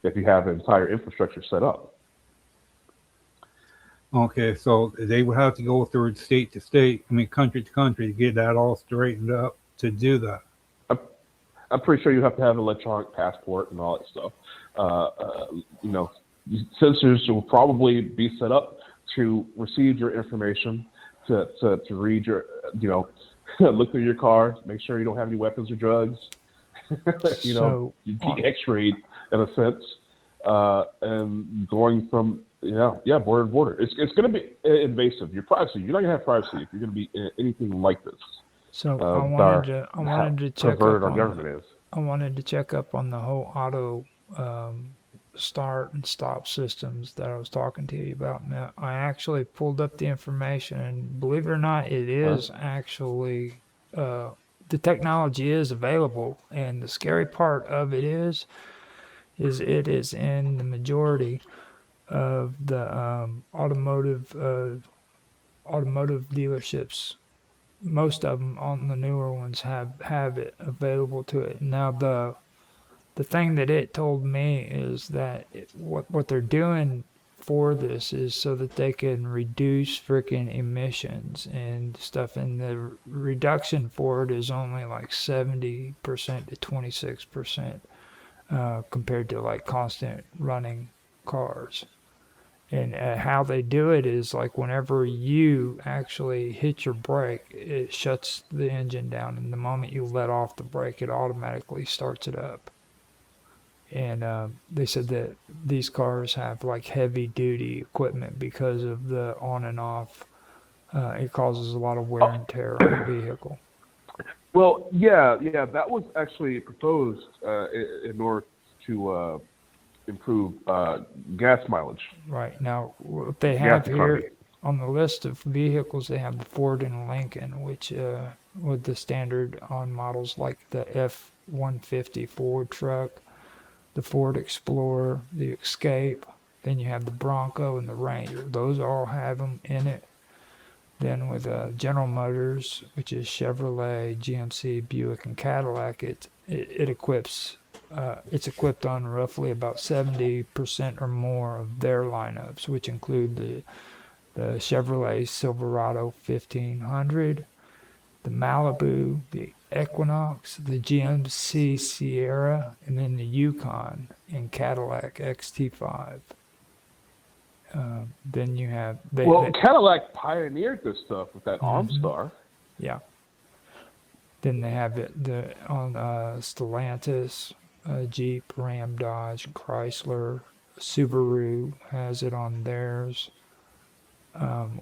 if you have an entire infrastructure set up. Okay, so they would have to go through state to state, I mean country to country, to get that all straightened up to do that. I'm, I'm pretty sure you have to have an electronic passport and all that stuff. You know, sensors will probably be set up to receive your information, to read your, you know, look through your car, make sure you don't have any weapons or drugs. You know, So, you be X-rayed in a sense, and going from yeah, border to border. It's going to be invasive. Your privacy. You're not going to have privacy if you're going to be anything like this. so I How wanted to check perverted up our on government is. I wanted to check up on the whole auto um, start and stop systems that I was talking to you about. Now, I actually pulled up the information, and believe it or not, it Huh? is actually uh, the technology is available. And the scary part of it is it is in the majority of the automotive dealerships. Most of them on the newer ones have it available to it. Now the thing that it told me is that what they're doing for this is so that they can reduce freaking emissions and stuff, and the reduction for it is only like 70% to 26% compared to like constant running cars. And how they do it is like whenever you actually hit your brake, it shuts the engine down, and the moment you let off the brake, it automatically starts it up. And they said that these cars have like heavy duty equipment because of the on and off. It causes a lot of wear and tear on the vehicle. Well, yeah, that was actually proposed in order to improve gas mileage, Right. Now, what they gas have economy. here on the list of vehicles, they have the Ford and Lincoln, which with the standard on models like the F-150 Ford truck, the Ford Explorer, the Escape. Then you have the Bronco and the Ranger. Those all have them in it. Then with General Motors, which is Chevrolet, GMC, Buick, and Cadillac, it equips it's equipped on roughly about 70% or more of their lineups, which include the Chevrolet Silverado 1500, the Malibu, the Equinox, the GMC Sierra, and then the Yukon and Cadillac XT5. Then you have Well, Cadillac pioneered this stuff with that Mhm. OnStar. Yeah. Then they have it on Stellantis, Jeep, Ram, Dodge, Chrysler, Subaru has it on theirs,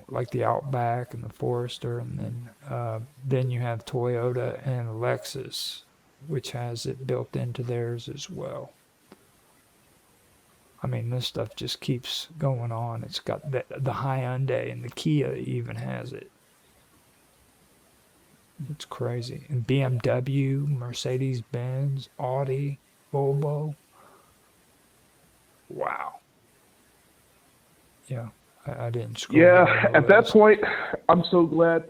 like the Outback and the Forester, and then you have Toyota and Lexus, which has it built into theirs as well. I mean, this stuff just keeps going on. It's got the Hyundai and the Kia even has it. It's crazy. And BMW, Mercedes Benz, Audi, Volvo. Wow. Yeah, I didn't scroll Yeah, down the at that list. point, I'm so glad.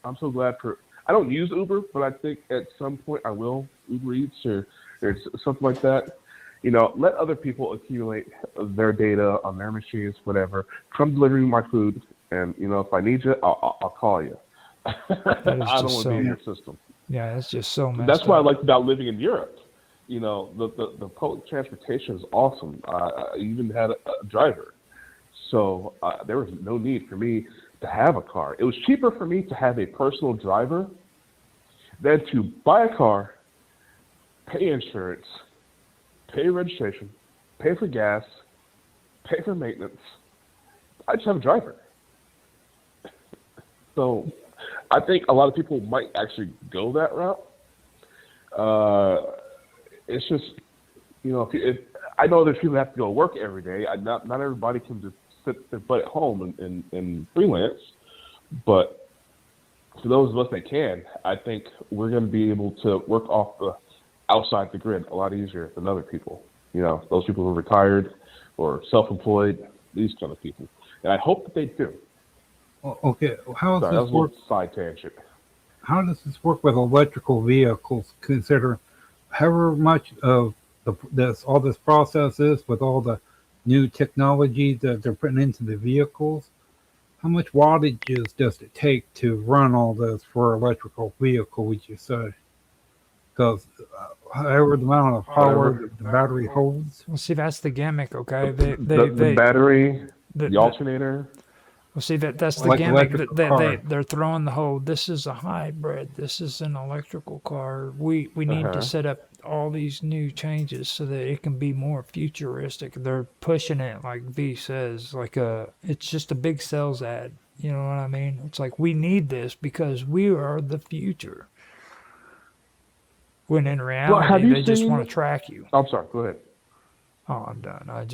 I'm so glad for. I don't use Uber, but I think at some point I will Uber Eats or something like that. Let other people accumulate their data on their machines, whatever. Come deliver me my food, and if I need you, I'll call you. I That is don't just want to be in so, your system. yeah, that's just so That's messed what I up. liked about living in Europe. The public transportation is awesome. I even had a driver, so there was no need for me to have a car. It was cheaper for me to have a personal driver than to buy a car, pay insurance, pay registration, pay for gas, pay for maintenance. I just have a driver. So I think a lot of people might actually go that route. Uh, it's just, if I know there's people that have to go to work every day. Not everybody can just sit their butt at home and freelance. But for those of us that can, I think we're going to be able to work off the outside the grid a lot easier than other people. Those people who are retired or self-employed, these kind of people. And I hope that they do. Okay, how does Sorry, that was this a work? little side tangent. How does this work with electrical vehicles? Consider however much of all this process is with all the new technology that they're putting into the vehicles. How much wattages does it take to run all this for an electrical vehicle? Would you say? Because however the amount of Whatever. power the battery holds. Well, see, that's the gimmick, okay? The battery, the The alternator. well, see that's the Like gimmick. electrical They car. they're throwing the whole. This is a hybrid. This is an electrical car. We need to Uh-huh. set up all these new changes so that it can be more futuristic. They're pushing it like V says, like it's just a big sales ad. You know what I mean? It's like we need this because we are the future. When in Well, have reality, you they just want seen? to track you. I'm sorry. Go ahead. Oh, I'm done. That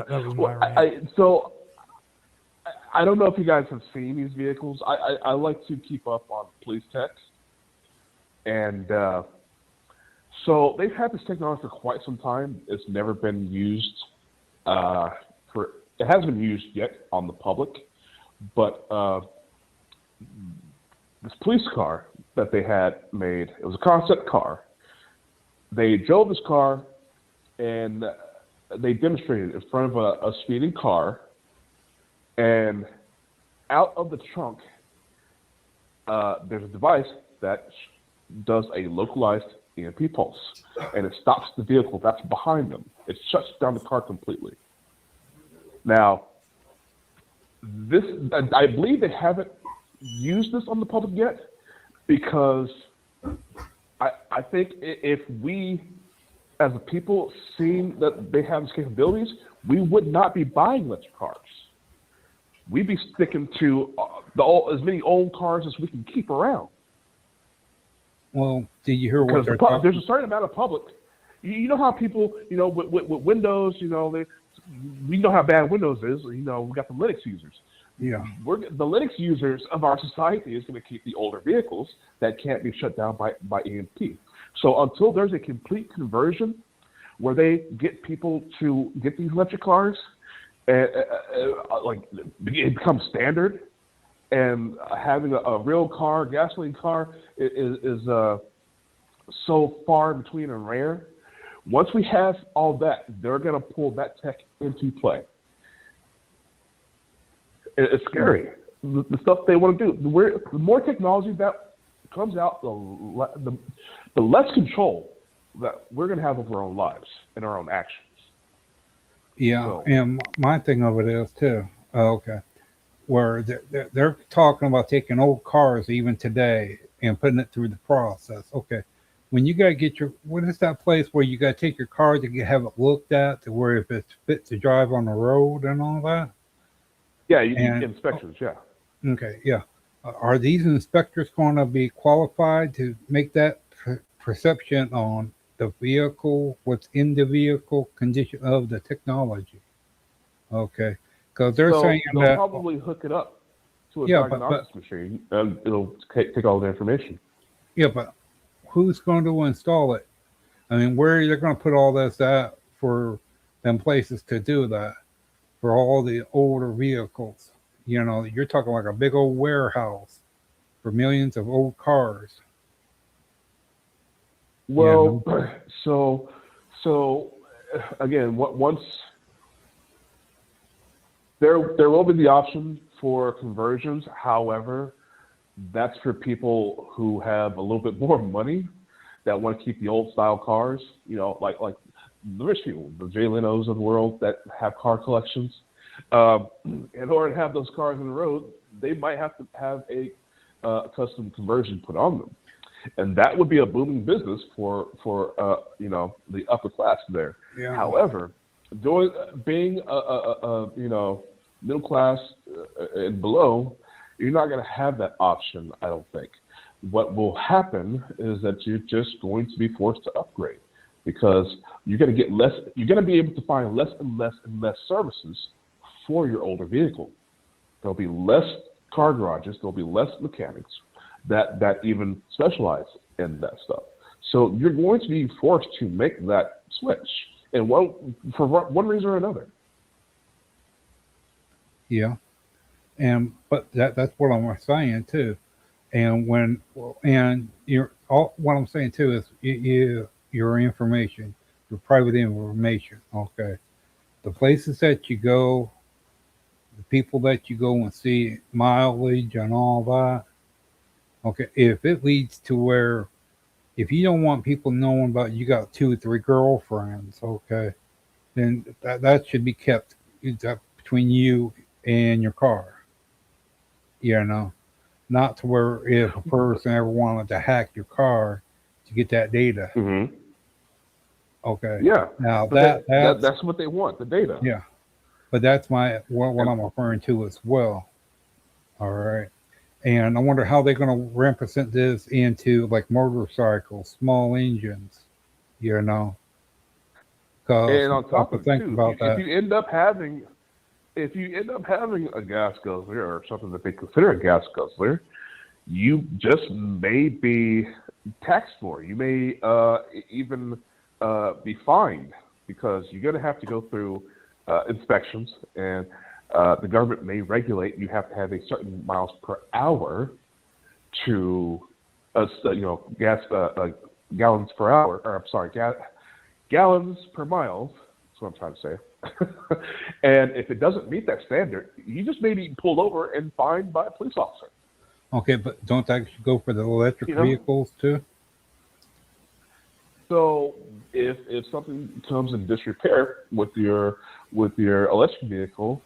was my Well, rant. I don't know if you guys have seen these vehicles. I like to keep up on police techs, and so they've had this technology for quite some time. It's never been used for. It hasn't been used yet on the public, but this police car that they had made, it was a concept car. They drove this car and they demonstrated in front of a speeding car, and out of the trunk, there's a device that does a localized EMP pulse, and it stops the vehicle that's behind them. It shuts down the car completely. Now, this I believe they haven't used this on the public yet because I think if we as a people seeing that they have these capabilities, we would not be buying electric cars. We'd be sticking to as many old cars as we can keep around. Well, did you hear what Because they're there's talking? a certain amount of public. You know how people, with Windows, we know how bad Windows is. We got the Linux users. Yeah. The Linux users of our society is going to keep the older vehicles that can't be shut down by EMP. So until there's a complete conversion where they get people to get these electric cars, like it becomes standard, and having a real car, gasoline car, is so far in between and rare. Once we have all that, they're going to pull that tech into play. It's scary. The stuff they want to do. The more technology that comes out, the less control that we're going to have over our own lives and our own actions. Yeah, So, and my thing of it is too. Okay, where they're talking about taking old cars even today and putting it through the process. Okay, when you gotta get what is that place where you gotta take your car to have it looked at to where if it's fit to drive on the road and all that? yeah, you And get inspections, yeah. okay, yeah, are these inspectors going to be qualified to make that perception on the vehicle, what's in the vehicle, condition of the technology? Okay, because they're So saying they'll that. probably hook it up to a Yeah, diagnostics machine, and it'll take all the information. yeah, but who's going to install it? I mean, where are they going to put all this at for them places to do that for all the older vehicles? You're talking like a big old warehouse for millions of old cars. You Well, know? so again, once there will be the option for conversions. However, that's for people who have a little bit more money that want to keep the old style cars. Like the rich people, the Jay Lenos of the world that have car collections. In order to have those cars on the road, they might have to have a custom conversion put on them, and that would be a booming business for the upper class there. Yeah. However, being middle class and below, you're not going to have that option. I don't think. What will happen is that you're just going to be forced to upgrade because you're going to get less. You're going to be able to find less and less and less services for your older vehicle. There'll be less car garages. There'll be less mechanics that even specialize in that stuff. So you're going to be forced to make that switch, and for one reason or another. Yeah. But that's what I'm saying too. And you're all what I'm saying too is your information, your private information. Okay. The places that you go, the people that you go and see, mileage and all that. Okay. If it leads to where, if you don't want people knowing about you got two or three girlfriends, okay, then that should be kept between you and your car. You know, not to where if a person ever wanted to hack your car to get that data. Hmm. Okay. Yeah, Now but that's that's what they want, the data. yeah, but that's my what And I'm referring to as well. All right. And I wonder how they're going to represent this into like motorcycles, small engines, you know, because and you on have top to of it think too, about if that. you end up having a gas guzzler or something that they consider a gas guzzler, you just may be taxed for. You may even be fined because you're going to have to go through inspections, and the government may regulate. You have to have a certain miles per hour to, gas gallons per hour, or I'm sorry, gallons per mile. That's what I'm trying to say. And if it doesn't meet that standard, you just may be pulled over and fined by a police officer. Okay, but don't that go for the electric You know, vehicles too? so if something comes in disrepair with your electric vehicle,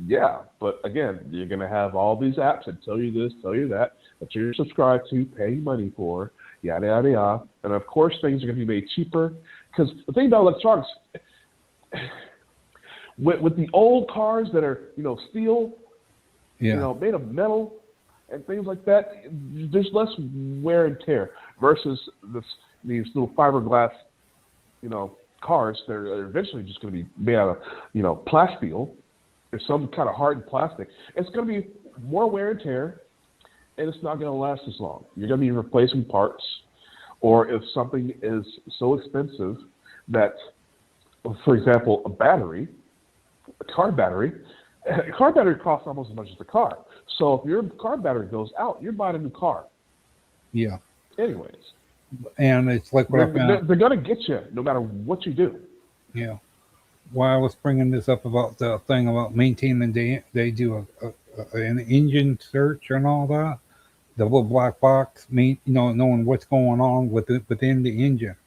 yeah. But again, you're going to have all these apps that tell you this, tell you that you're subscribed to, paying money for, yada yada yada. And of course, things are going to be made cheaper because the thing about electronics, with the old cars that are steel, Yeah, made of metal and things like that, there's less wear and tear versus these little fiberglass, cars that are eventually just going to be made out of, plasteel or some kind of hardened plastic. It's going to be more wear and tear, and it's not going to last as long. You're going to be replacing parts, or if something is so expensive that, for example, a car battery costs almost as much as a car. So if your car battery goes out, you're buying a new car. yeah. Anyways, And it's like what I found. they're going to get you no matter what you do. Yeah. Why I was bringing this up about the thing about maintaining, they do an engine search and all that. The little black box, knowing what's going on within the engine.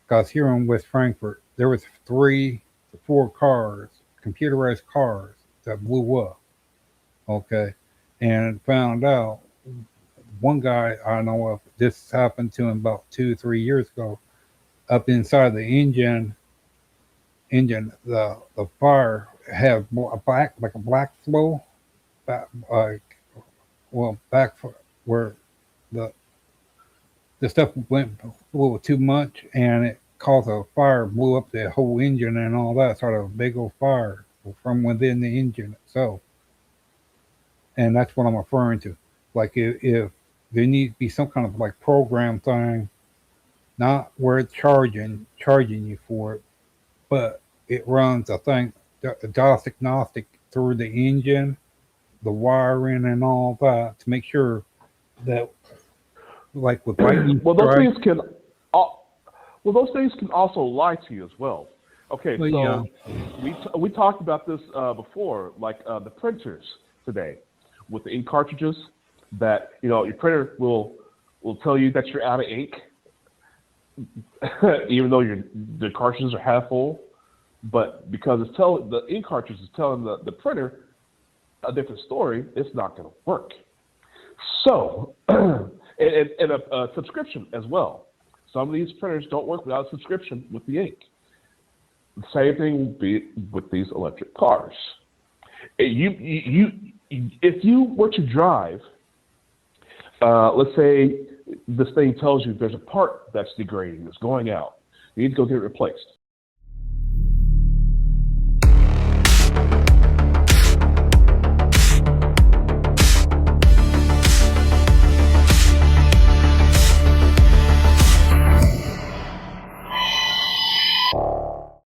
Because here in West Frankfurt, there was 3 to 4 cars, computerized cars, that blew up. Okay, and found out one guy I know of. This happened to him about 2 or 3 years ago. Up inside the engine, the fire had a black flow, back, back where the the stuff went a little too much, and it caused a fire, blew up the whole engine and all that. Sort of a big old fire from within the engine itself, and that's what I'm referring to. Like if there needs to be some kind of like program thing, not where it's charging you for it, but it runs a thing, diagnostic through the engine, the wiring and all that to make sure that, like with lightning well, strikes. those things can also lie to you as well. Okay, Well, yeah, so we talked about this before, like the printers today with the ink cartridges. That your printer will tell you that you're out of ink, even though the cartridges are half full. But because the ink cartridge is telling the printer a different story, it's not going to work. So, and a subscription as well. Some of these printers don't work without a subscription with the ink. The same thing will be with these electric cars. If you were to drive, let's say this thing tells you there's a part that's degrading, that's going out. You need to go get it replaced.